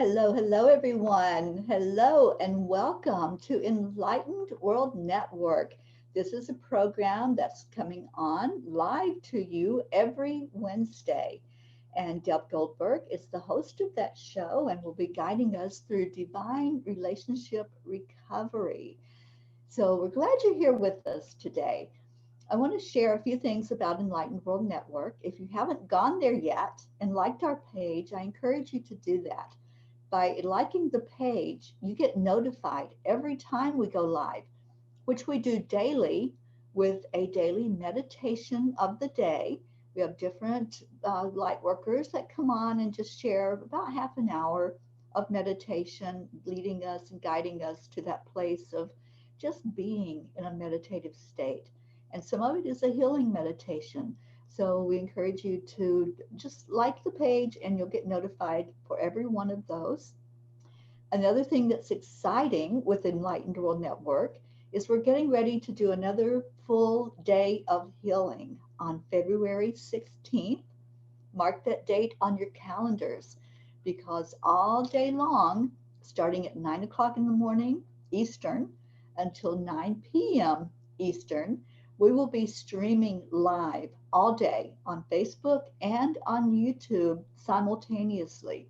Hello, hello, everyone. Hello, and welcome to Enlightened World Network. This is a program that's coming on live to you every Wednesday. And Deb Goldberg is the host of that show and will be guiding us through divine relationship recovery. So we're glad you're here with us today. I want to share a few things about Enlightened World Network. If you haven't gone there yet and liked our page, I encourage you to do that. By liking the page, you get notified every time we go live, which we do daily with a daily meditation of the day. We have different light workers that come on and just share about half an hour of meditation, leading us and guiding us to that place of just being in a meditative state. And some of it is a healing meditation. So we encourage you to just like the page and you'll get notified for every one of those. Another thing that's exciting with Enlightened World Network is we're getting ready to do another full day of healing on February 16th. Mark that date on your calendars because all day long, starting at 9 o'clock in the morning Eastern until 9 p.m. Eastern, we will be streaming live all day on Facebook and on YouTube simultaneously.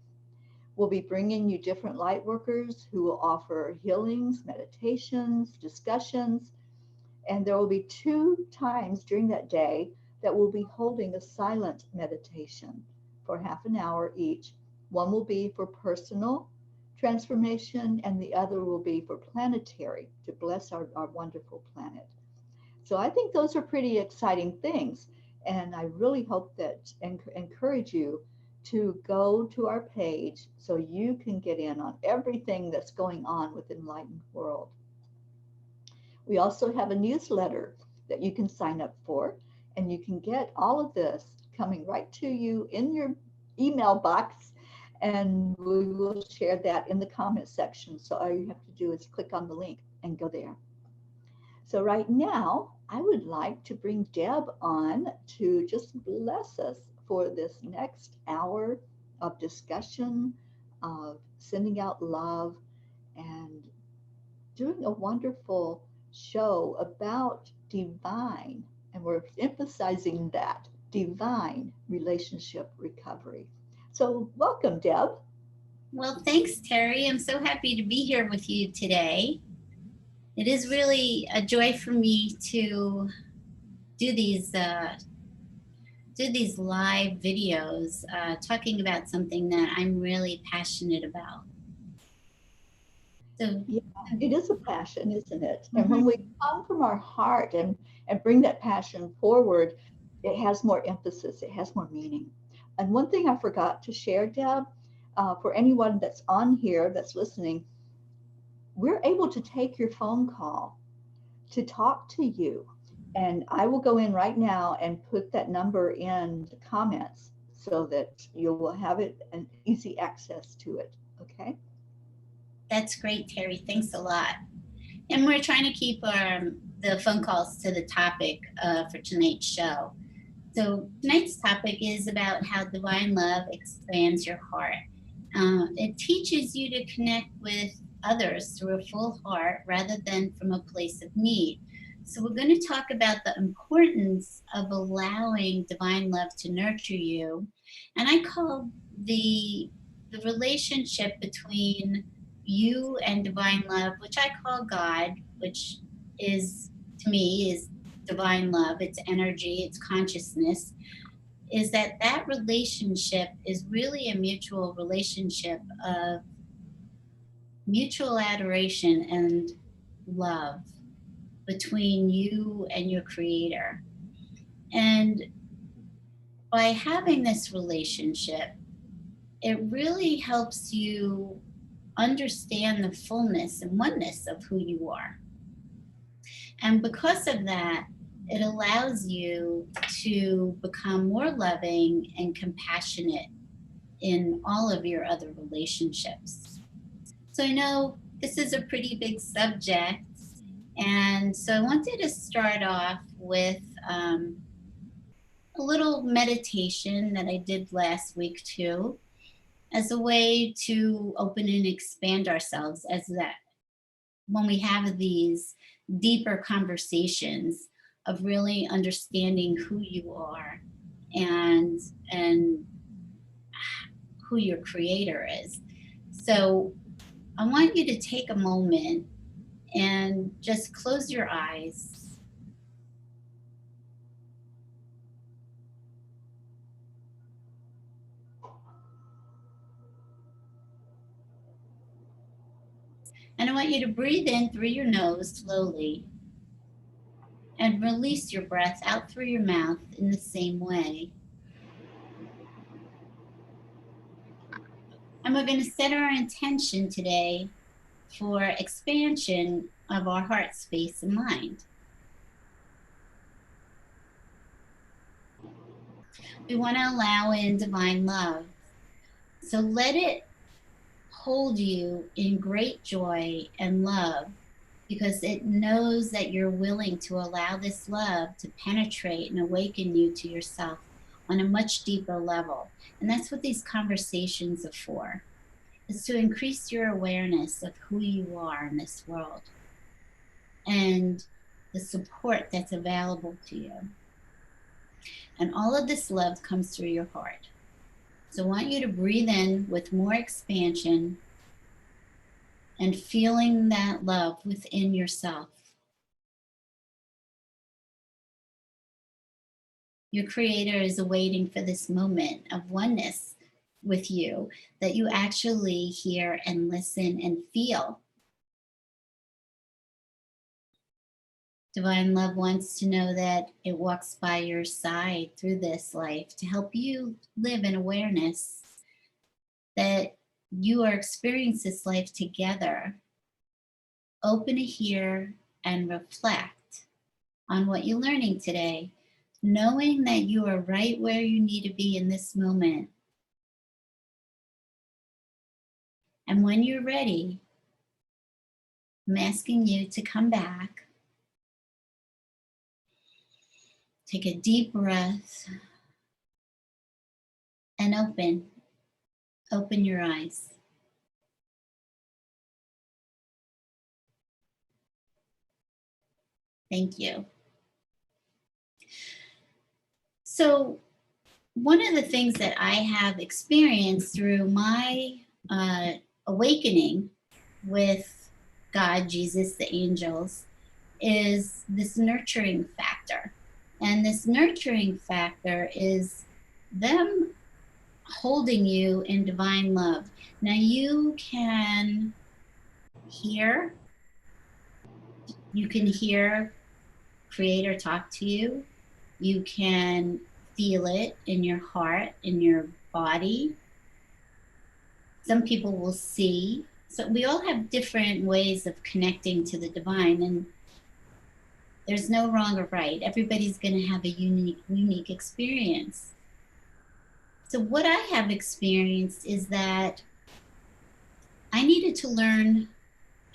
We'll be bringing you different light workers who will offer healings, meditations, discussions, and there will be 2 times during that day that we'll be holding a silent meditation for half an hour each. One will be for personal transformation and the other will be for planetary, to bless our wonderful planet. So I think those are pretty exciting things. And I really hope that encourage you to go to our page so you can get in on everything that's going on with Enlightened World. We also have a newsletter that you can sign up for, and you can get all of this coming right to you in your email box, and we will share that in the comment section. So all you have to do is click on the link and go there. So right now, I would like to bring Deb on to just bless us for this next hour of discussion, of sending out love, and doing a wonderful show about divine, and we're emphasizing that, divine relationship recovery. So welcome, Deb. Well, thanks, Terry. I'm so happy to be here with you today. It is really a joy for me to do these live videos talking about something that I'm really passionate about. So yeah, it is a passion, isn't it? And when we come from our heart and bring that passion forward, it has more emphasis, it has more meaning. And one thing I forgot to share, Deb, for anyone that's on here that's listening, we're able to take your phone call to talk to you. And I will go in right now and put that number in the comments so that you will have it and easy access to it. Okay. That's great, Terry. Thanks a lot. And we're trying to keep the phone calls to the topic for tonight's show. So tonight's topic is about how divine love expands your heart. It teaches you to connect with others through a full heart rather than from a place of need. So we're going to talk about the importance of allowing divine love to nurture you. And I call the relationship between you and divine love, which I call God, which is, to me, is divine love. It's energy, it's consciousness, is that relationship is really a mutual relationship of mutual adoration and love between you and your creator. And by having this relationship, it really helps you understand the fullness and oneness of who you are. And because of that, it allows you to become more loving and compassionate in all of your other relationships. So I know this is a pretty big subject, and so I wanted to start off with a little meditation that I did last week too. as a way to open and expand ourselves, as that when we have these deeper conversations of really understanding who you are and and who your creator is. So I want you to take a moment and just close your eyes. And I want you to breathe in through your nose slowly and release your breath out through your mouth in the same way. And we're going to set our intention today for expansion of our heart space and mind. We want to allow in divine love. So let it hold you in great joy and love, because it knows that you're willing to allow this love to penetrate and awaken you to yourself on a much deeper level. And that's what these conversations are for, is to increase your awareness of who you are in this world and the support that's available to you. And all of this love comes through your heart. So I want you to breathe in with more expansion and feeling that love within yourself. Your creator is awaiting for this moment of oneness with you, that you actually hear and listen and feel. Divine love wants to know that it walks by your side through this life to help you live in awareness that you are experiencing this life together. Open to hear and reflect on what you're learning today, knowing that you are right where you need to be in this moment. And when you're ready, I'm asking you to come back. Take a deep breath and open your eyes. Thank you. So one of the things that I have experienced through my awakening with God, Jesus, the angels, is this nurturing factor. And this nurturing factor is them holding you in divine love. Now you can hear Creator talk to you. You can feel it in your heart, in your body. Some people will see. So we all have different ways of connecting to the divine, and there's no wrong or right. Everybody's going to have a unique experience. So what I have experienced is that I needed to learn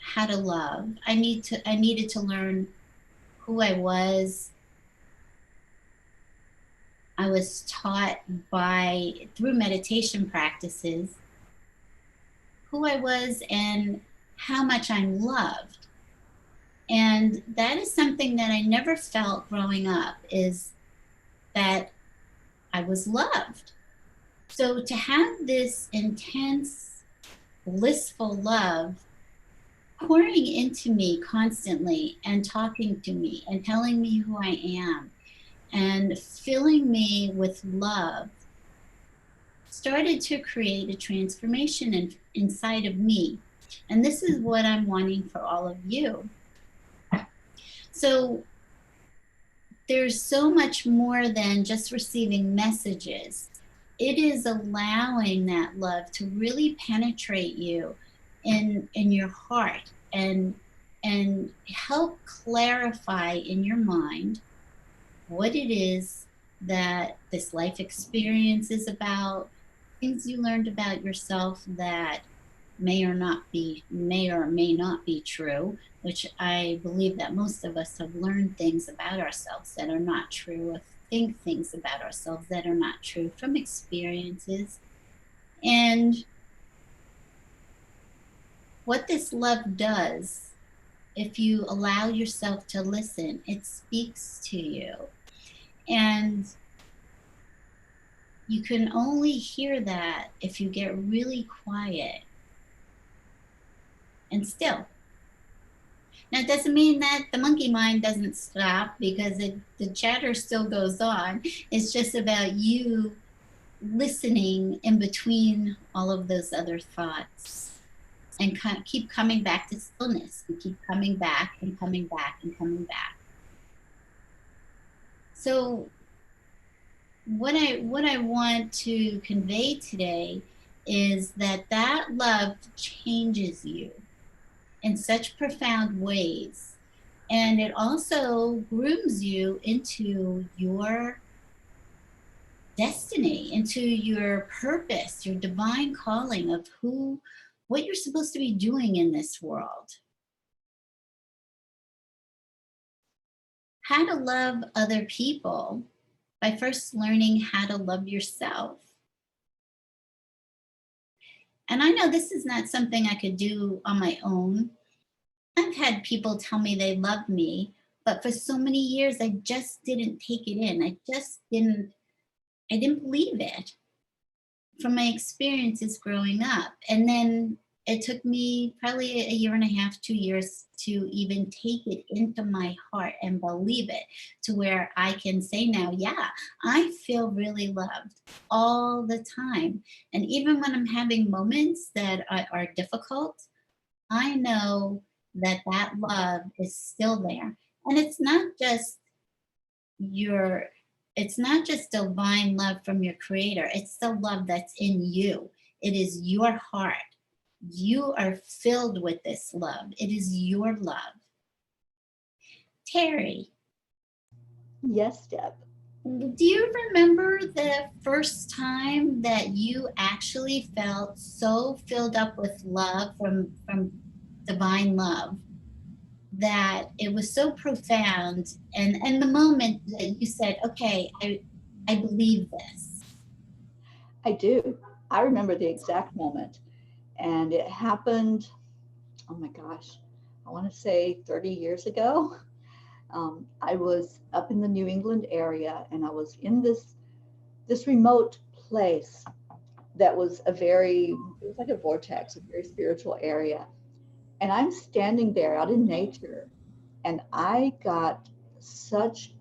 how to love. I needed to learn who I was. I was taught through meditation practices, who I was and how much I'm loved. And that is something that I never felt growing up, is that I was loved. So to have this intense, blissful love pouring into me constantly and talking to me and telling me who I am and filling me with love started to create a transformation inside of me. And this is what I'm wanting for all of you. So there's so much more than just receiving messages. It is allowing that love to really penetrate you in your heart and help clarify in your mind what it is that this life experience is about, things you learned about yourself that may or may not be true, which I believe that most of us have learned things about ourselves that are not true, or think things about ourselves that are not true from experiences. And what this love does, if you allow yourself to listen, it speaks to you. And you can only hear that if you get really quiet and still. Now, it doesn't mean that the monkey mind doesn't stop, because the chatter still goes on. It's just about you listening in between all of those other thoughts, and keep coming back to stillness, and keep coming back and coming back and coming back. So what I want to convey today is that love changes you in such profound ways, and it also grooms you into your destiny, into your purpose, your divine calling of what you're supposed to be doing in this world. How to love other people by first learning how to love yourself. And I know this is not something I could do on my own. I've had people tell me they love me, but for so many years I just didn't take it in. I didn't believe it from my experiences growing up. And then it took me probably a year and a half, 2 years to even take it into my heart and believe it, to where I can say now, yeah, I feel really loved all the time. And even when I'm having moments that are difficult, I know that love is still there. And it's not just divine love from your creator, it's the love that's in you. It is your heart. You are filled with this love. It is your love. Terry. Yes, Deb. Do you remember the first time that you actually felt so filled up with love from divine love, that it was so profound, and the moment that you said, okay, I believe this? I do. I remember the exact moment. And it happened, oh my gosh, I want to say 30 years ago. I was up in the New England area, and I was in this remote place that was it was like a vortex, a very spiritual area. And I'm standing there out in nature, and I got such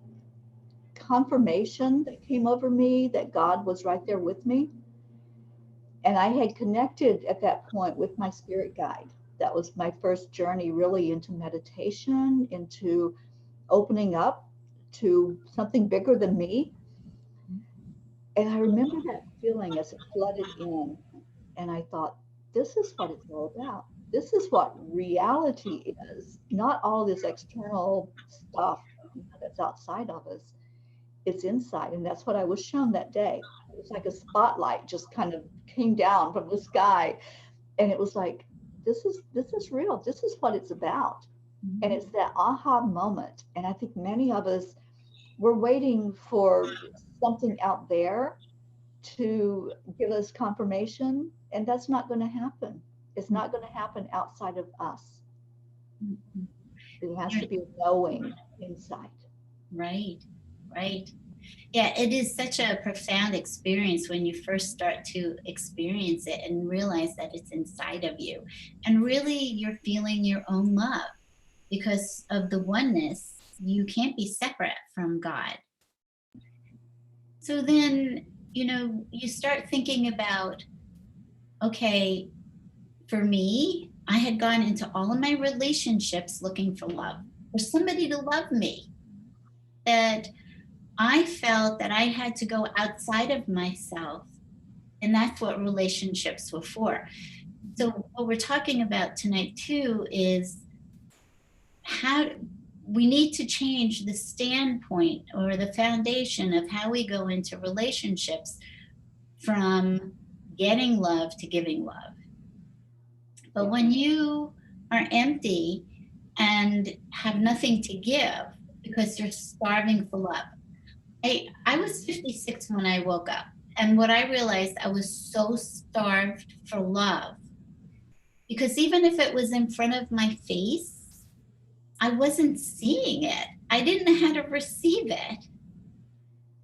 confirmation that came over me that God was right there with me. And I had connected at that point with my spirit guide. That was my first journey really into meditation, into opening up to something bigger than me. And I remember that feeling as it flooded in. And I thought, this is what it's all about. This is what reality is, not all this external stuff that's outside of us. It's inside. And that's what I was shown that day. It was like a spotlight just kind of came down from the sky. And it was like, this is real. This is what it's about. And it's that aha moment. And I think many of us were waiting for something out there to give us confirmation, and that's not going to happen. It's not going to happen outside of us. It has to be a knowing inside. Right, right. Yeah, it is such a profound experience when you first start to experience it and realize that it's inside of you. And really, you're feeling your own love because of the oneness. You can't be separate from God. So then, you start thinking about, okay, for me, I had gone into all of my relationships looking for love, for somebody to love me, that I felt that I had to go outside of myself. And that's what relationships were for. So what we're talking about tonight too is how we need to change the standpoint or the foundation of how we go into relationships, from getting love to giving love. But when you are empty and have nothing to give because you're starving for love. I was 56 when I woke up. And what I realized, I was so starved for love because even if it was in front of my face, I wasn't seeing it. I didn't know how to receive it.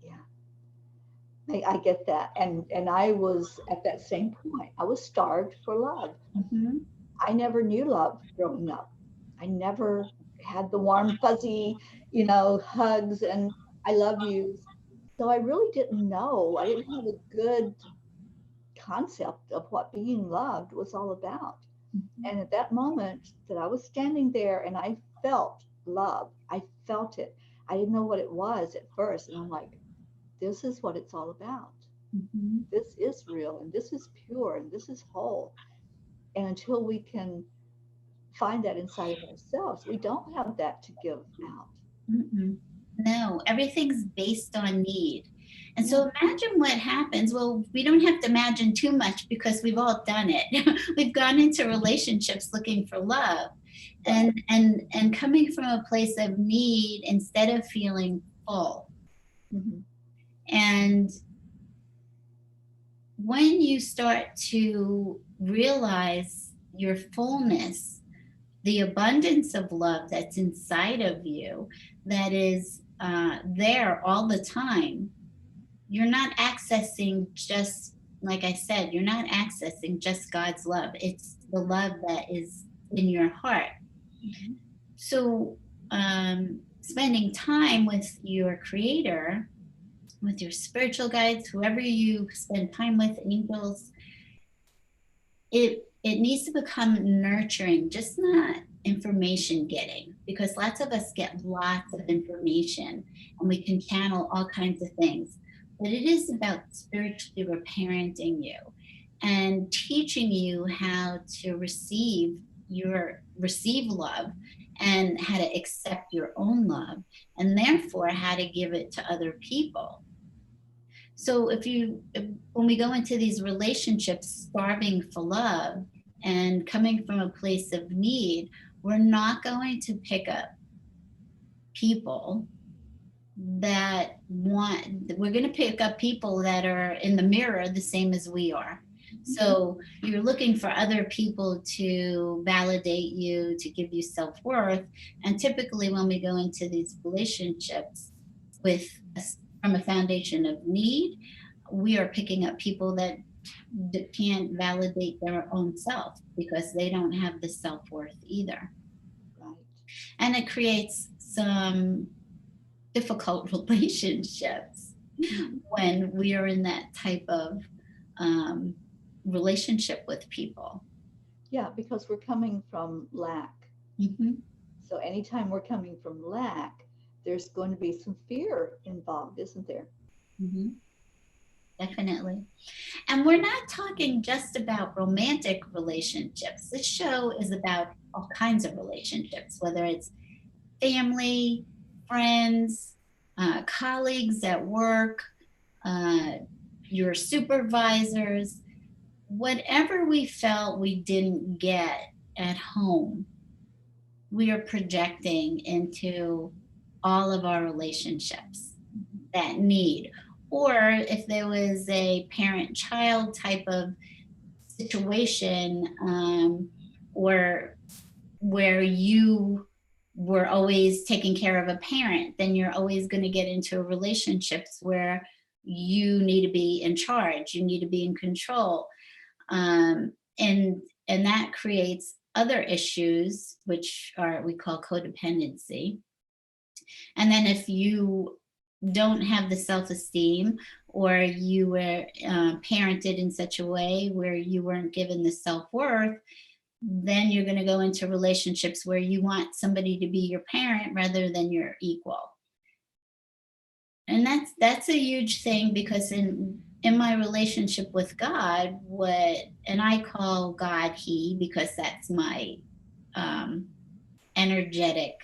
Yeah, I get that. And I was at that same point. I was starved for love. Mm-hmm. I never knew love growing up. I never had the warm, fuzzy, hugs and I love yous. So I really didn't know. I didn't have a good concept of what being loved was all about. And at that moment that I was standing there and I felt love, I felt it. I didn't know what it was at first. And I'm like, this is what it's all about. Mm-hmm. This is real and this is pure and this is whole. And until we can find that inside of ourselves, we don't have that to give out. Mm-mm. No, everything's based on need. And Yeah. so imagine what happens. Well, we don't have to imagine too much because we've all done it. We've gone into relationships looking for love Right. and coming from a place of need instead of feeling full. Hmm. And when you start to realize your fullness, the abundance of love that's inside of you, that is there all the time, you're not accessing just, like I said, you're not accessing just God's love. It's the love that is in your heart. Hmm. So, spending time with your creator, with your spiritual guides, whoever you spend time with, angels, it needs to become nurturing, just not information getting, because lots of us get lots of information and we can channel all kinds of things, but it is about spiritually reparenting you and teaching you how to receive love and how to accept your own love, and therefore how to give it to other people. So when we go into these relationships starving for love and coming from a place of need, we're not going to pick up people that want, we're going to pick up people that are in the mirror the same as we are. So you're looking for other people to validate you, to give you self-worth. And typically when we go into these relationships with from a foundation of need, we are picking up people that can't validate their own self because they don't have the self-worth either. Right. And it creates some difficult relationships Mhm. when we are in that type of um, relationship with people. Yeah, because we're coming from lack. Mm-hmm. So anytime we're coming from lack, there's going to be some fear involved, isn't there? Mm-hmm. Definitely. And we're not talking just about romantic relationships. This show is about all kinds of relationships, whether it's family, friends, colleagues at work, uh, your supervisors, whatever we felt we didn't get at home, we are projecting into all of our relationships that need. Or if there was a parent child type of situation, or where you were always taking care of a parent, then you're always going to get into relationships where you need to be in charge, you need to be in control, um, and that creates other issues, which are we call codependency. And then if you don't have the self-esteem, or you were parented in such a way where you weren't given the self-worth, then you're going to go into relationships where you want somebody to be your parent rather than your equal. And that's a huge thing, because in my relationship with God, what, and I call God he, because that's my um, energetic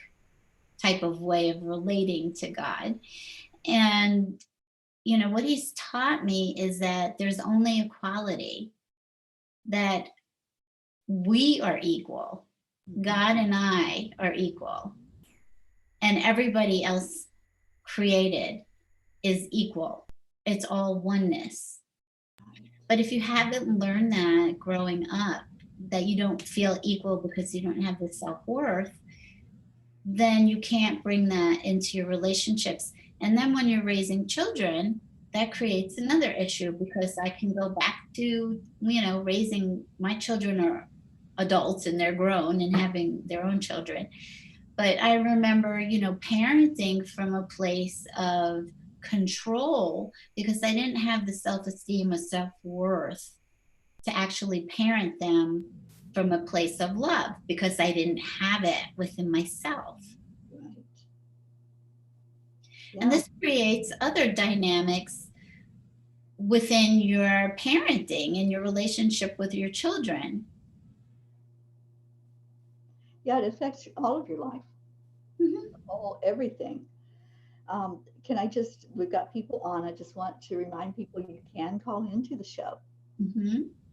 type of way of relating to God. And what he's taught me is that there's only equality, that we are equal. God and I are equal, and everybody else created is equal. It's all oneness. But if you haven't learned that growing up, that you don't feel equal because you don't have the self-worth, then you can't bring that into your relationships. And then when you're raising children, that creates another issue, because I can go back to, raising my children are adults and they're grown and having their own children. But I remember, parenting from a place of control, because I didn't have the self-esteem or self-worth to actually parent them from a place of love, because I didn't have it within myself. Right. And Yeah. this creates other dynamics within your parenting and your relationship with your children. Yeah, it affects all of your life, everything. We've got people on. I just want to remind people you can call into the show.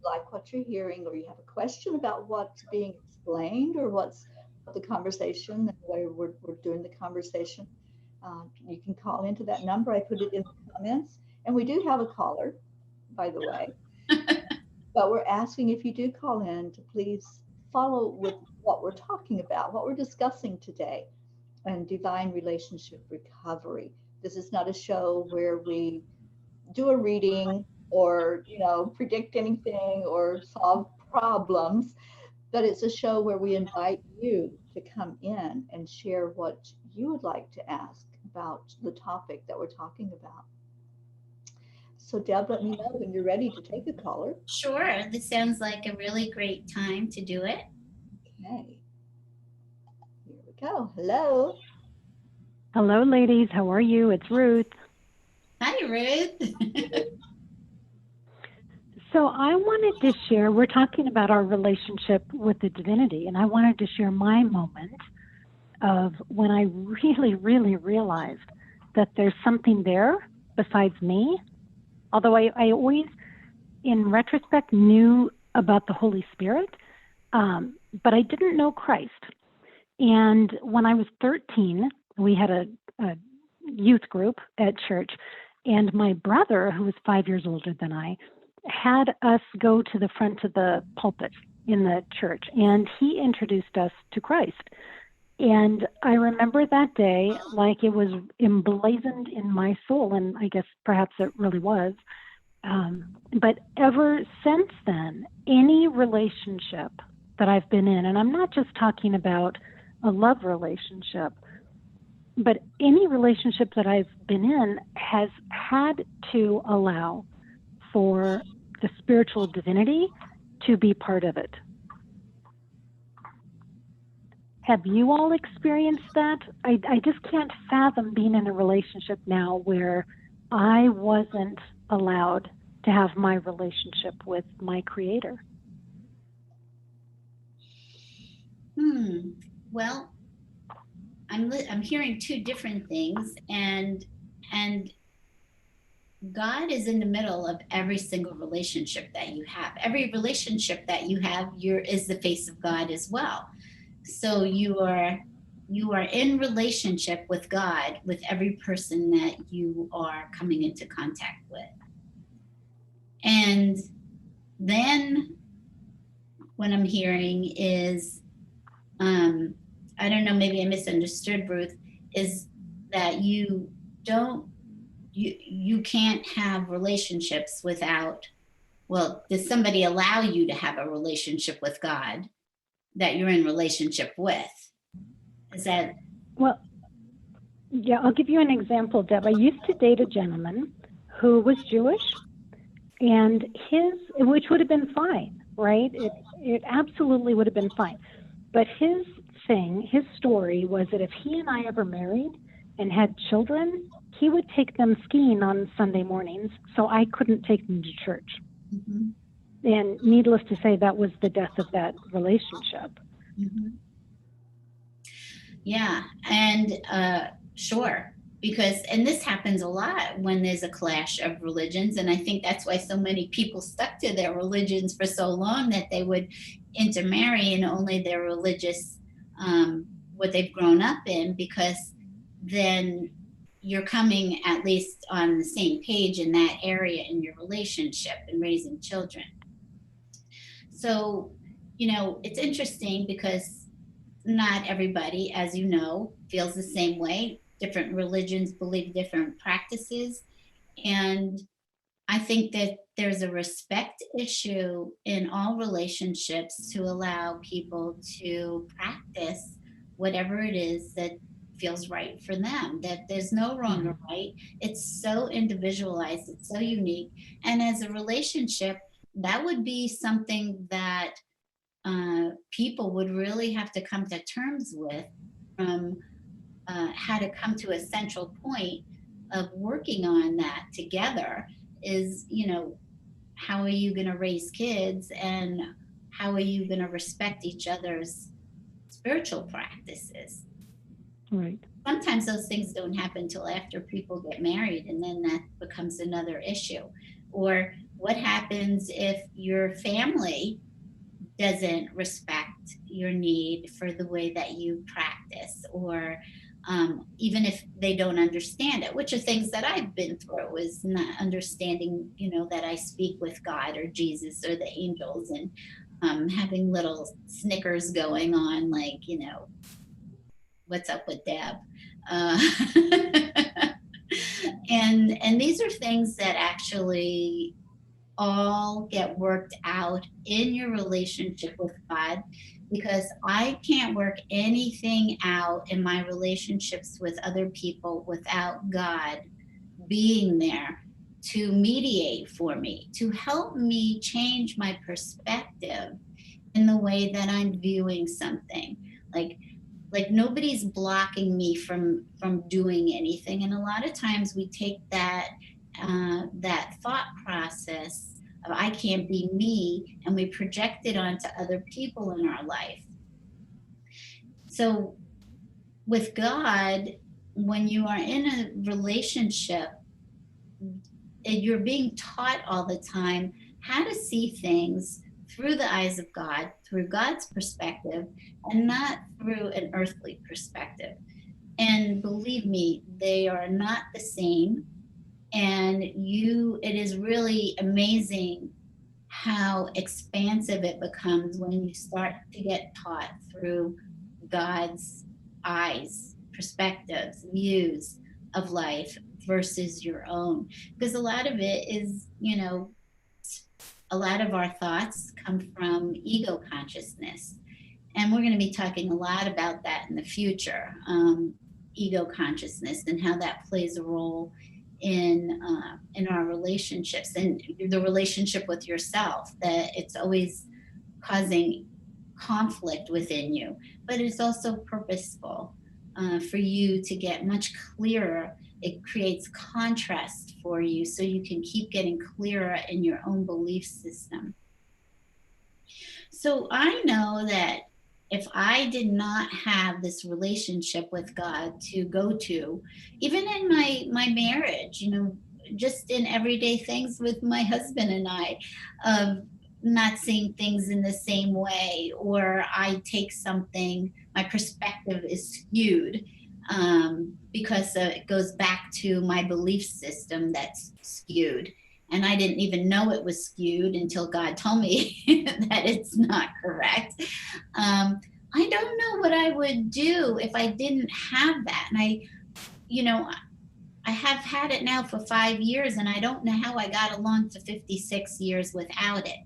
Like what you're hearing, or you have a question about what's being explained, or what's the conversation, the way we're doing the conversation. You can call into that number. I put it in the comments. And we do have a caller, by the way. But we're asking, if you do call in, to please follow with what we're talking about, what we're discussing today, and divine relationship recovery. This is not a show where we do a reading or, predict anything or solve problems, but it's a show where we invite you to come in and share what you would like to ask about the topic that we're talking about. So Deb, let me know when you're ready to take a caller. Sure. This sounds like a really great time to do it. Okay. Here we go. Hello. Hello, ladies. How are you? It's Ruth. Hi, Ruth. So I wanted to share, we're talking about our relationship with the divinity, and I wanted to share my moment of when I really, really realized that there's something there besides me. Although I always, in retrospect, knew about the Holy Spirit, but I didn't know Christ. And when I was 13, we had a youth group at church, and my brother, who was 5 years older than I, had us go to the front of the pulpit in the church, and he introduced us to Christ. And I remember that day like it was emblazoned in my soul, and I guess perhaps it really was. But ever since then, any relationship that I've been in, and I'm not just talking about a love relationship, but any relationship that I've been in has had to allow for the spiritual divinity to be part of it. Have you all experienced that? I just can't fathom being in a relationship now where I wasn't allowed to have my relationship with my Creator. Well, I'm hearing two different things, and God is in the middle of every single relationship that you have. Every relationship that you have, is the face of God as well. So you are in relationship with God with every person that you are coming into contact with. And then what I'm hearing is, I don't know, maybe I misunderstood, Ruth, is that you can't have relationships without, well, does somebody allow you to have a relationship with God that you're in relationship with? Is that? Well, yeah, I'll give you an example, Deb. I used to date a gentleman who was Jewish, and which would have been fine, right? It absolutely would have been fine. But his story was that if he and I ever married and had children, he would take them skiing on Sunday mornings, so I couldn't take them to church. And needless to say, that was the death of that relationship. Yeah, and sure, and this happens a lot when there's a clash of religions, and I think that's why so many people stuck to their religions for so long, that they would intermarry in only their religious, what they've grown up in, because then you're coming at least on the same page in that area in your relationship and raising children. So, it's interesting because not everybody, as you know, feels the same way. Different religions believe different practices. And I think that there's a respect issue in all relationships to allow people to practice whatever it is that feels right for them, that there's no wrong or right. It's so individualized, it's so unique. And as a relationship, that would be something that people would really have to come to terms with, from how to come to a central point of working on that together is, how are you going to raise kids, and how are you going to respect each other's spiritual practices? Right. Sometimes those things don't happen until after people get married, and then that becomes another issue. Or what happens if your family doesn't respect your need for the way that you practice, or even if they don't understand it, which are things that I've been through, is not understanding, that I speak with God or Jesus or the angels, and having little snickers going on, like, what's up with Deb? Uh, and these are things that actually all get worked out in your relationship with God, because I can't work anything out in my relationships with other people without God being there to mediate for me, to help me change my perspective in the way that I'm viewing something. Like nobody's blocking me from doing anything. And a lot of times we take that that thought process of I can't be me, and we project it onto other people in our life. So with God, when you are in a relationship, you're being taught all the time how to see things through the eyes of God, through God's perspective, and not through an earthly perspective. And believe me, they are not the same. And it is really amazing how expansive it becomes when you start to get taught through God's eyes, perspectives, views of life versus your own. Because a lot of it is, a lot of our thoughts come from ego consciousness. And we're going to be talking a lot about that in the future, ego consciousness, and how that plays a role in our relationships, and the relationship with yourself, that it's always causing conflict within you, but it's also purposeful for you to get much clearer. It creates contrast for you so you can keep getting clearer in your own belief system. So I know that if I did not have this relationship with God to go to, even in my marriage, just in everyday things with my husband and I, not seeing things in the same way, or I take something, my perspective is skewed because it goes back to my belief system that's skewed. And I didn't even know it was skewed until God told me that it's not correct. I don't know what I would do if I didn't have that. And I have had it now for 5 years, and I don't know how I got along to 56 years without it.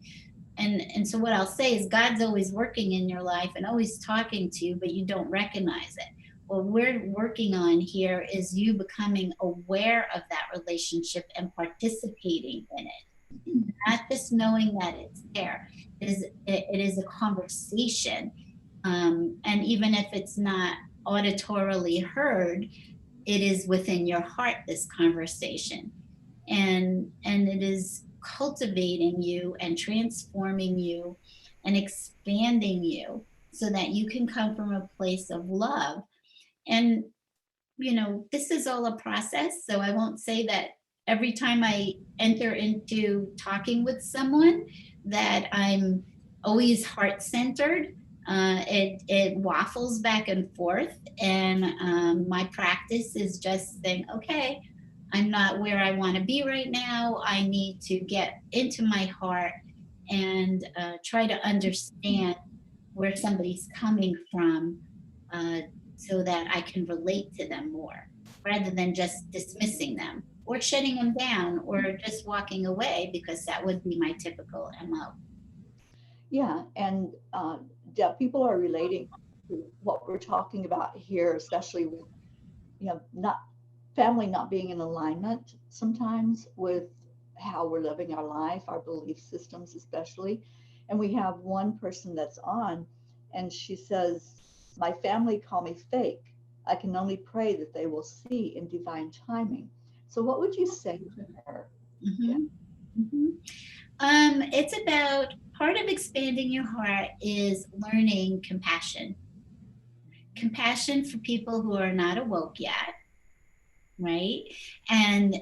And so what I'll say is God's always working in your life and always talking to you, but you don't recognize it. What we're working on here is you becoming aware of that relationship and participating in it, not just knowing that it's there. It is a conversation, and even if it's not auditorily heard, it is within your heart, this conversation, and it is cultivating you and transforming you and expanding you so that you can come from a place of love. And, this is all a process. So I won't say that every time I enter into talking with someone that I'm always heart-centered. It waffles back and forth. And my practice is just saying, okay, I'm not where I want to be right now. I need to get into my heart and try to understand where somebody's coming from, so that I can relate to them more, rather than just dismissing them or shutting them down or just walking away, because that would be my typical MO. Yeah, and people are relating to what we're talking about here, especially with not family not being in alignment sometimes with how we're living our life, our belief systems especially. And we have one person that's on, and she says, "My family call me fake. I can only pray that they will see in divine timing." So, what would you say to her? Yeah. Mhm. Mhm. It's about, part of expanding your heart is learning compassion. Compassion for people who are not awoke yet, right? And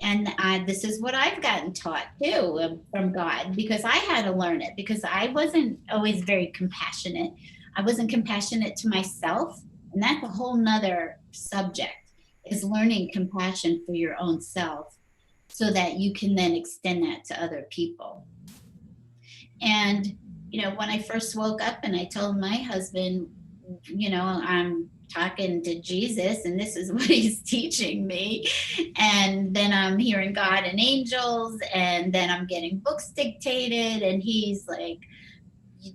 this is what I've gotten taught too, from God, because I had to learn it, because I wasn't always very compassionate. I wasn't compassionate to myself, and that's a whole nother subject, is learning compassion for your own self, so that you can then extend that to other people. And when I first woke up and I told my husband, I'm talking to Jesus and this is what he's teaching me. And then I'm hearing God and angels, and then I'm getting books dictated. And he's like,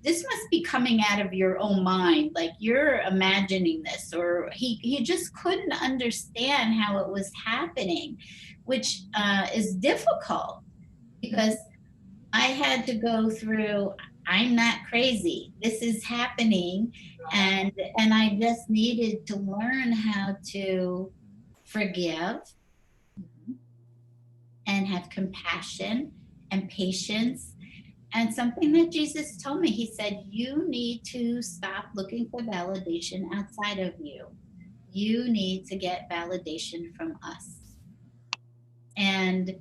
this must be coming out of your own mind. Like, you're imagining this. Or he just couldn't understand how it was happening, which is difficult, because I had to go through, I'm not crazy. This is happening. And I just needed to learn how to forgive and have compassion and patience. And something that Jesus told me, he said, you need to stop looking for validation outside of you. You need to get validation from us. And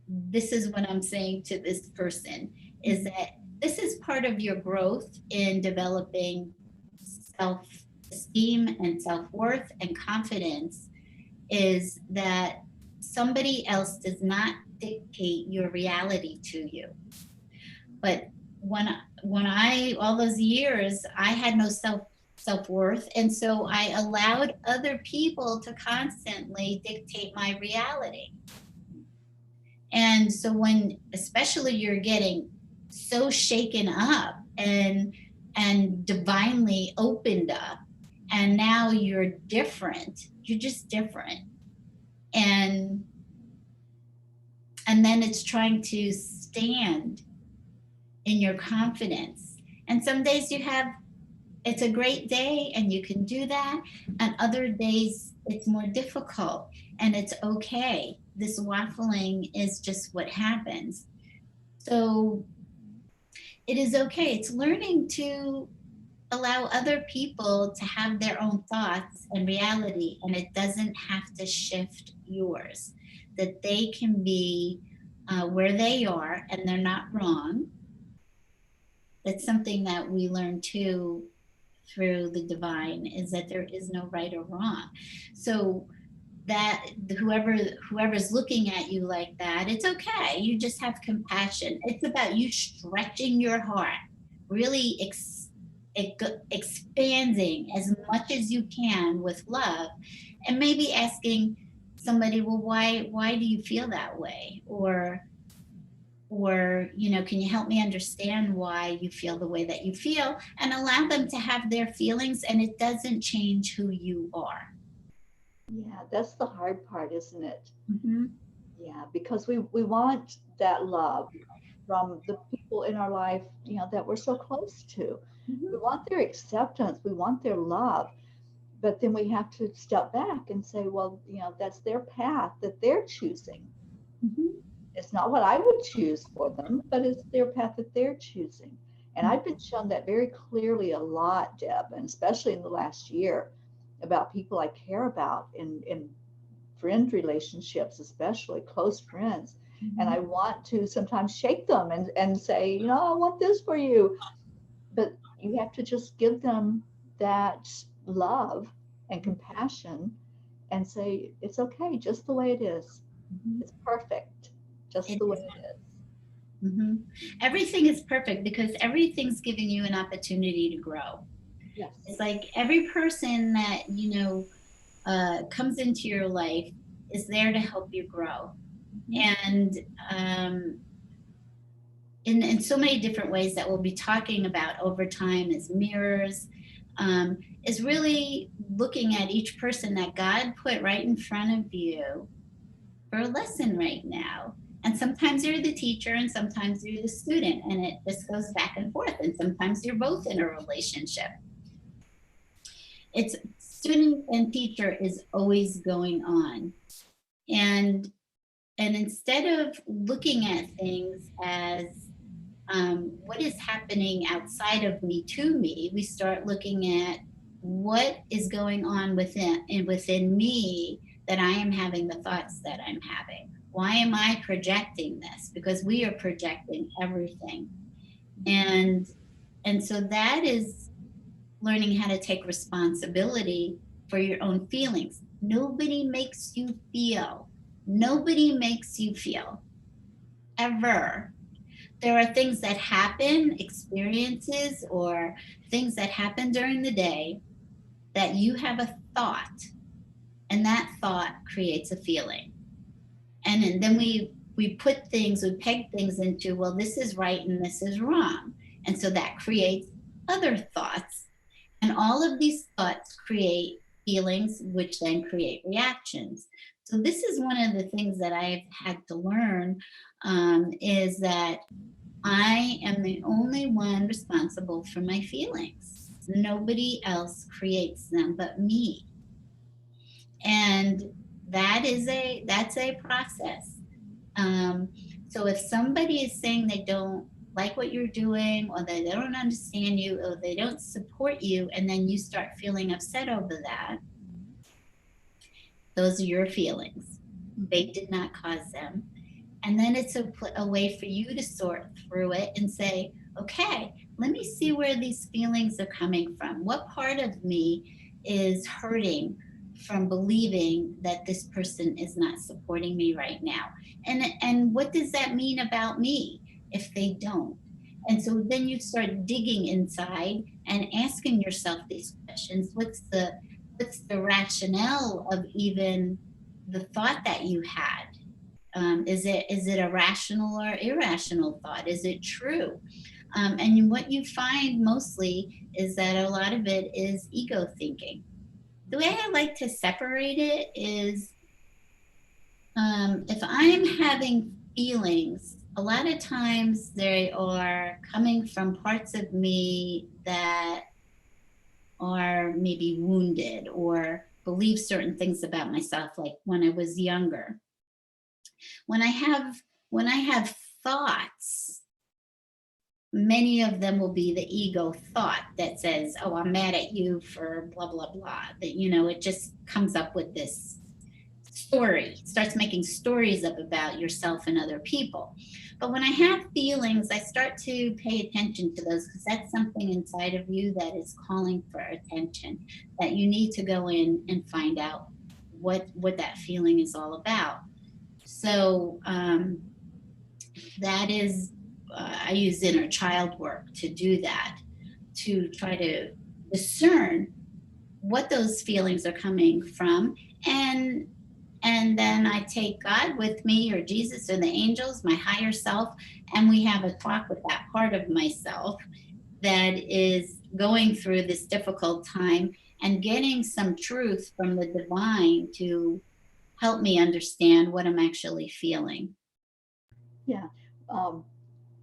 this is what I'm saying to this person, is that this is part of your growth in developing self-esteem and self-worth and confidence, is that somebody else does not dictate your reality to you. But when I all those years, I had no self-worth, and so I allowed other people to constantly dictate my reality. And so when, especially, you're getting so shaken up and divinely opened up, and now you're different, you're just different. And then it's trying to stand in your confidence. And some days it's a great day and you can do that. And other days it's more difficult, and it's okay. This waffling is just what happens. So it is okay. It's learning to allow other people to have their own thoughts and reality, and it doesn't have to shift yours. That they can be where they are, and they're not wrong. That's something that we learn too through the divine, is that there is no right or wrong. So that whoever's looking at you like that, it's okay. You just have compassion. It's about you stretching your heart, really expanding as much as you can with love, and maybe asking somebody, well, why do you feel that way? Or can you help me understand why you feel the way that you feel, and allow them to have their feelings, and it doesn't change who you are. Yeah, that's the hard part, isn't it? Mm-hmm. Yeah, because we want that love from the people in our life, that we're so close to. Mm-hmm. We want their acceptance, we want their love, but then we have to step back and say, well, that's their path that they're choosing. Mm-hmm. It's not what I would choose for them, but it's their path that they're choosing. And I've been shown that very clearly a lot, Deb, and especially in the last year, about people I care about in friend relationships, especially close friends. Mm-hmm. And I want to sometimes shake them and say, I want this for you. But you have to just give them that love and compassion and say, it's okay, just the way it is. Mm-hmm. It's perfect, just It the way is. it is. hmm Everything is perfect because everything's giving you an opportunity to grow. Yes. It's like every person that, comes into your life is there to help you grow. And in so many different ways that we'll be talking about over time as mirrors, is really looking at each person that God put right in front of you for a lesson right now. And sometimes you're the teacher and sometimes you're the student, and it just goes back and forth. And sometimes you're both in a relationship. It's student and teacher is always going on. And instead of looking at things as what is happening outside of me to me, we start looking at what is going on within me, that I am having the thoughts that I'm having. Why am I projecting this? Because we are projecting everything. And so that is learning how to take responsibility for your own feelings. Nobody makes you feel. Nobody makes you feel. Ever. There are things that happen, experiences, or things that happen during the day that you have a thought, and that thought creates a feeling. And then we peg things into, well, this is right and this is wrong. And so that creates other thoughts. And all of these thoughts create feelings, which then create reactions. So this is one of the things that I've had to learn, is that I am the only one responsible for my feelings. Nobody else creates them but me. And that's a process. So if somebody is saying they don't like what you're doing, or they don't understand you, or they don't support you, and then you start feeling upset over that, those are your feelings. They did not cause them. And then it's a way for you to sort through it and say, okay, let me see where these feelings are coming from. What part of me is hurting from believing that this person is not supporting me right now? And what does that mean about me if they don't? And so then you start digging inside and asking yourself these questions. What's the rationale of even the thought that you had? Is it a rational or irrational thought? Is it true? And what you find mostly is that a lot of it is ego thinking. The way I like to separate it is, if I'm having feelings, a lot of times they are coming from parts of me that are maybe wounded or believe certain things about myself, like when I was younger. When I have thoughts, many of them will be the ego thought that says, oh, I'm mad at you for blah, blah, blah. That, it just comes up with this story, starts making stories up about yourself and other people. But when I have feelings, I start to pay attention to those, because that's something inside of you that is calling for attention, that you need to go in and find out what that feeling is all about. So that is, I use inner child work to do that, to try to discern what those feelings are coming from. And then I take God with me, or Jesus, or the angels, my higher self, and we have a talk with that part of myself that is going through this difficult time, and getting some truth from the divine to help me understand what I'm actually feeling. Yeah.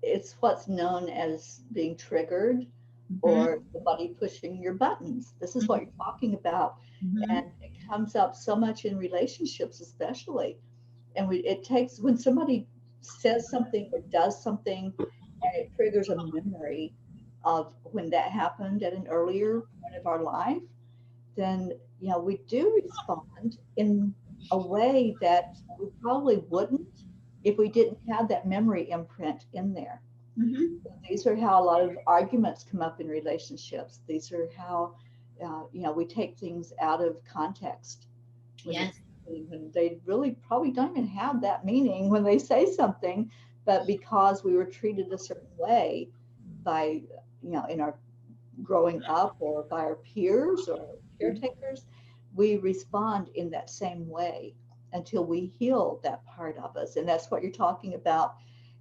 It's what's known as being triggered, Mm-hmm. or somebody pushing your buttons. This is what you're talking about. Mm-hmm. And it comes up so much in relationships, especially. And it takes, when somebody says something or does something, and it triggers a memory of when that happened at an earlier point of our life, then we do respond in a way that we probably wouldn't if we didn't have that memory imprint in there. Mm-hmm. These are how a lot of arguments come up in relationships. These are how we take things out of context. Yes. When they really probably don't even have that meaning when they say something, But because we were treated a certain way by, in our growing up or by our peers or caretakers, we respond in that same way until we heal that part of us. And that's what you're talking about,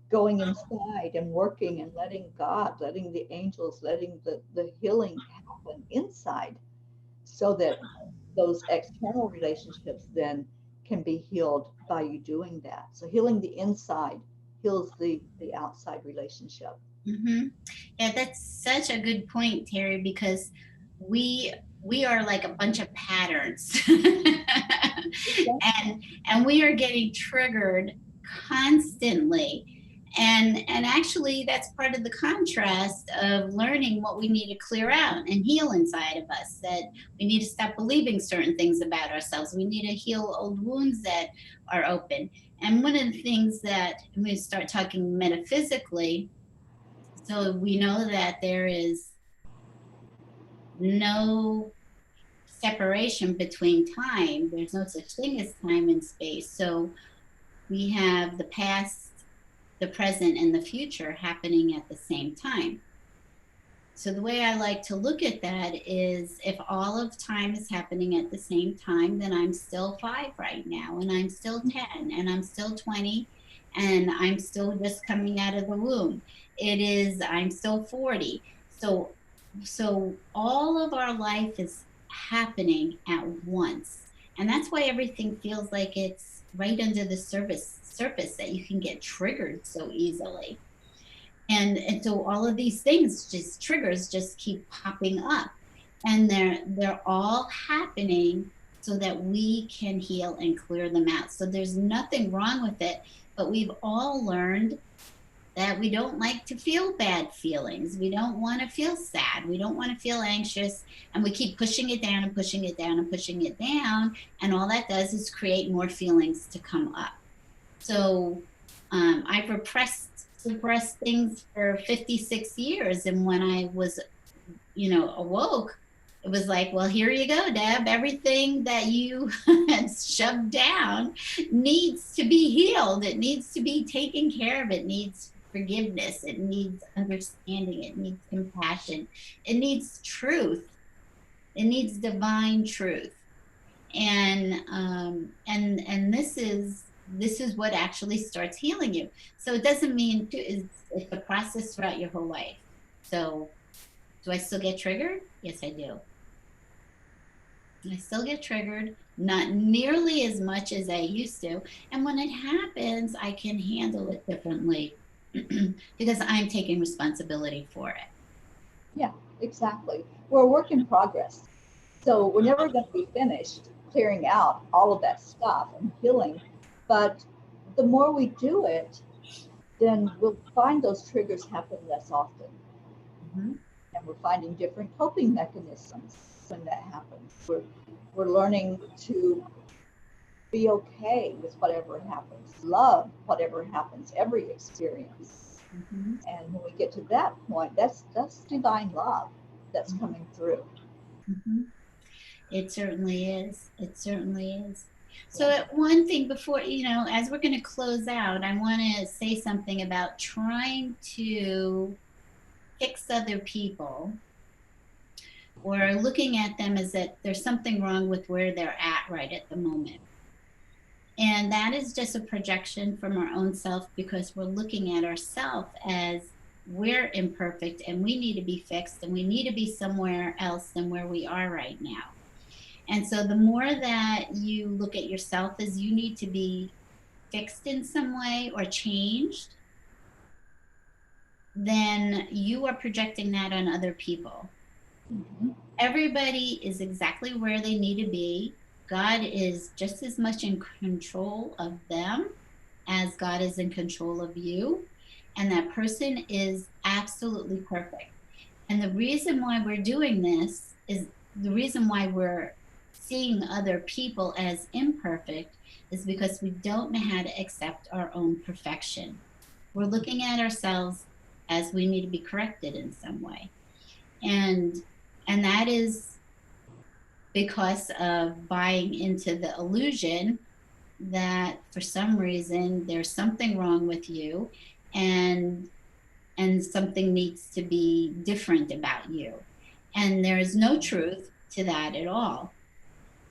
going inside and working and letting God, letting the angels, letting the healing happen inside, so that those external relationships then can be healed by you doing that. So healing the inside heals the outside relationship. Mm-hmm. Yeah, that's such a good point, Terry, because we are like a bunch of patterns, and we are getting triggered constantly. And actually, that's part of the contrast of learning what we need to clear out and heal inside of us. That we need to stop believing certain things about ourselves. We need to heal old wounds that are open. And one of the things that when we start talking metaphysically, so we know that there is no separation between time. There's no such thing as time and space. So we have the past, the present, and the future happening at the same time. So the way I like to look at that is, if all of time is happening at the same time, then I'm still 5 right now, and I'm still 10, and I'm still 20, and I'm still just coming out of the womb. I'm still 40. So all of our life is happening at once. And that's why everything feels like it's right under the surface that you can get triggered so easily. And so all of these things, just triggers, just keep popping up, and they're all happening so that we can heal and clear them out. So there's nothing wrong with it, but we've all learned that we don't like to feel bad feelings. We don't want to feel sad. We don't want to feel anxious, and we keep pushing it down and pushing it down and pushing it down, and all that does is create more feelings to come up. So I've suppressed things for 56 years. And when I was, awoke, it was like, well, here you go, Deb. Everything that you had shoved down needs to be healed. It needs to be taken care of. It needs forgiveness. It needs understanding. It needs compassion. It needs truth. It needs divine truth. And this is what actually starts healing you. So it doesn't mean it's a process throughout your whole life. So do I still get triggered? Yes, I do. I still get triggered, not nearly as much as I used to. And when it happens, I can handle it differently because I'm taking responsibility for it. Yeah, exactly. We're a work in progress. So we're never going to be finished clearing out all of that stuff and healing. But the more we do it, then we'll find those triggers happen less often. Mm-hmm. And we're finding different coping mechanisms when that happens. We're learning to be okay with whatever happens, love whatever happens, every experience. Mm-hmm. And when we get to that point, that's divine love that's coming through. Mm-hmm. It certainly is. It certainly is. So one thing before, as we're going to close out, I want to say something about trying to fix other people, or looking at them as that there's something wrong with where they're at right at the moment. And that is just a projection from our own self, because we're looking at ourselves as we're imperfect and we need to be fixed and we need to be somewhere else than where we are right now. And so the more that you look at yourself as you need to be fixed in some way or changed, then you are projecting that on other people. Mm-hmm. Everybody is exactly where they need to be. God is just as much in control of them as God is in control of you. And that person is absolutely perfect. And the reason why we're doing this is the reason why we're seeing other people as imperfect is because we don't know how to accept our own perfection. We're looking at ourselves as we need to be corrected in some way. And that is because of buying into the illusion that for some reason there's something wrong with you, and something needs to be different about you. And there is no truth to that at all.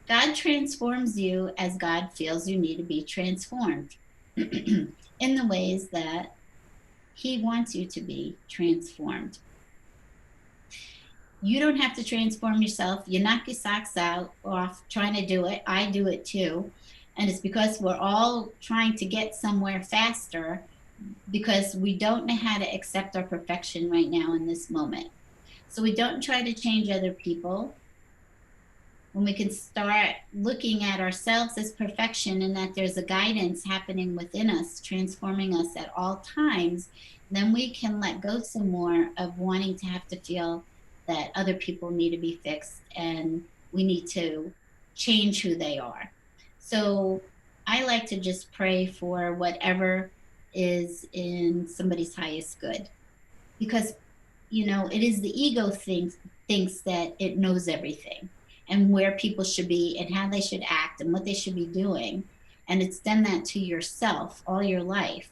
God transforms you as God feels you need to be transformed in the ways that He wants you to be transformed. You don't have to transform yourself. You knock your socks out off trying to do it. I do it too. And it's because we're all trying to get somewhere faster, because we don't know how to accept our perfection right now in this moment. So we don't try to change other people. When we can start looking at ourselves as perfection and that there's a guidance happening within us, transforming us at all times, then we can let go some more of wanting to have to feel that other people need to be fixed and we need to change who they are. So I like to just pray for whatever is in somebody's highest good, because it is the ego thinks that it knows everything and where people should be and how they should act and what they should be doing, and it's done that to yourself all your life.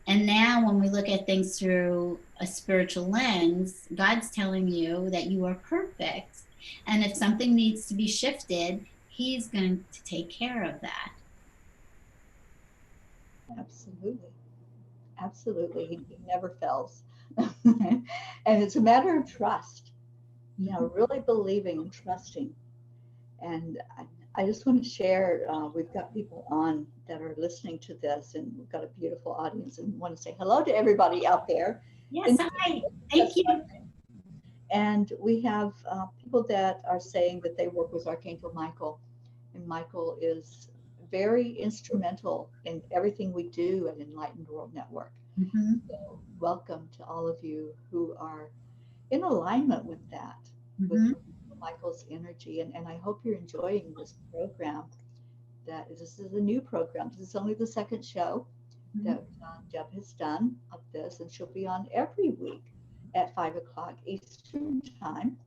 And now when we look at things through a spiritual lens, God's telling you that you are perfect, and if something needs to be shifted, He's going to take care of that. Absolutely. Absolutely. He never fails. And it's a matter of trust, really believing and trusting. And I just want to share, we've got people on that are listening to this, and we've got a beautiful audience, and want to say hello to everybody out there. Yes, hi. Thank you. And we have people that are saying that they work with Archangel Michael, and Michael is very instrumental in everything we do at Enlightened World Network. Mm-hmm. So welcome to all of you who are in alignment with that, Mm-hmm. with Michael's energy. And I hope you're enjoying this program. This is a new program. This is only the second show that Deb has done of this, and she'll be on every week at 5 o'clock Eastern Time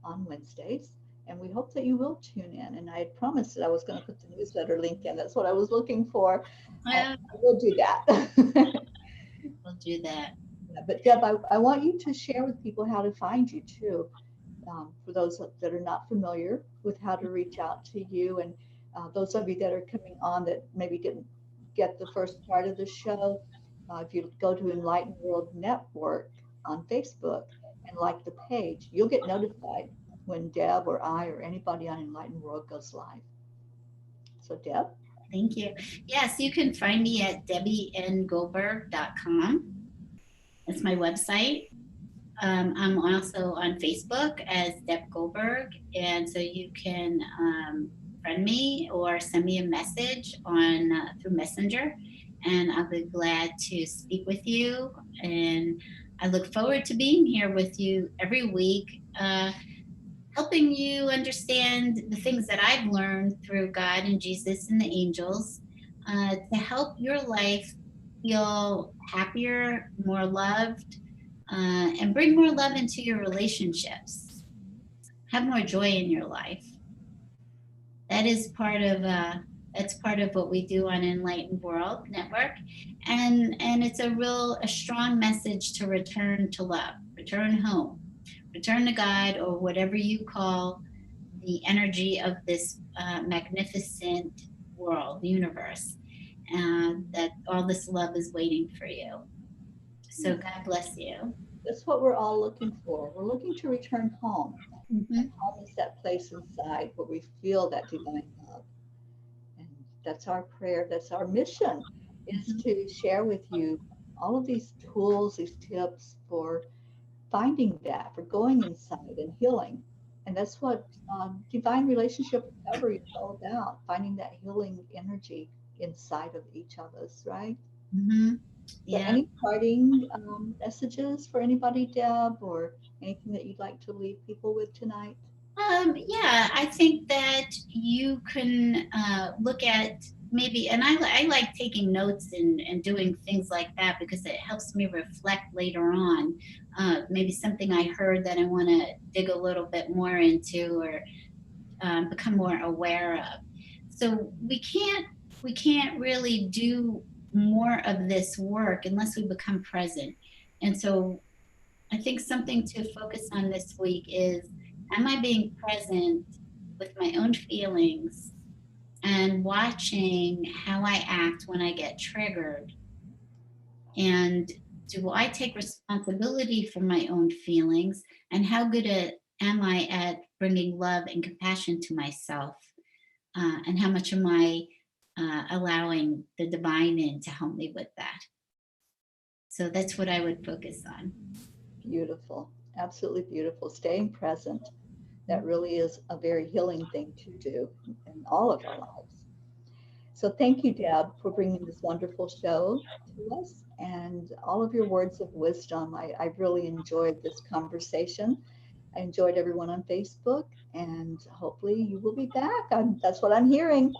on Wednesdays. And we hope that you will tune in. And I had promised that I was going to put the newsletter link in. That's what I was looking for. I will do that. We'll do that. Yeah, but Deb, I want you to share with people how to find you too, for those that are not familiar with how to reach out to you, and those of you that are coming on that maybe didn't get the first part of the show. If you go to Enlightened World Network on Facebook and like the page, you'll get notified when Deb or I or anybody on Enlightened World goes live. So Deb? Thank you. Yes, you can find me at debbiengoldberg.com. That's my website. I'm also on Facebook as Deb Goldberg, and so you can friend me or send me a message on through Messenger, and I'll be glad to speak with you. And I look forward to being here with you every week, helping you understand the things that I've learned through God and Jesus and the angels, to help your life feel happier, more loved, and bring more love into your relationships. Have more joy in your life. That is part of what we do on Enlightened World Network, and it's a strong message to return to love, return home, return to God, or whatever you call the energy of this magnificent world, universe, that all this love is waiting for you. So God bless you. That's what we're all looking for. We're looking to return home. Mm-hmm. And home is that place inside where we feel that divine love. And that's our prayer. That's our mission, is to share with you all of these tools, these tips for finding that, for going inside and healing. And that's what divine relationship recovery is all about, finding that healing energy inside of each of us, right? Mm-hmm. So any parting messages for anybody, Deb, or anything that you'd like to leave people with tonight? Yeah, I think that you can look at maybe, and I like taking notes and doing things like that because it helps me reflect later on. Maybe something I heard that I want to dig a little bit more into, or become more aware of. So we can't really do more of this work unless we become present. And so I think something to focus on this week is, am I being present with my own feelings and watching how I act when I get triggered? And do I take responsibility for my own feelings? And how good am I at bringing love and compassion to myself? And how much am I allowing the divine in to help me with that? So that's what I would focus on. Beautiful. Absolutely beautiful. Staying present. That really is a very healing thing to do in all of our lives. So thank you, Deb, for bringing this wonderful show to us and all of your words of wisdom. I really enjoyed this conversation. I enjoyed everyone on Facebook, and hopefully you will be back. That's what I'm hearing.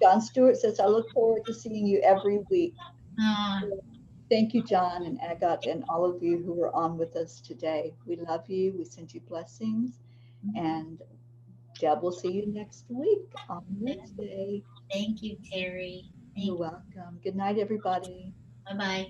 John Stewart says, I look forward to seeing you every week. Thank you, John and Agat, and all of you who were on with us today. We love you. We send you blessings. And Deb, will see you next week on Wednesday. Thank you, Terry. You're welcome. Good night, everybody. Bye-bye.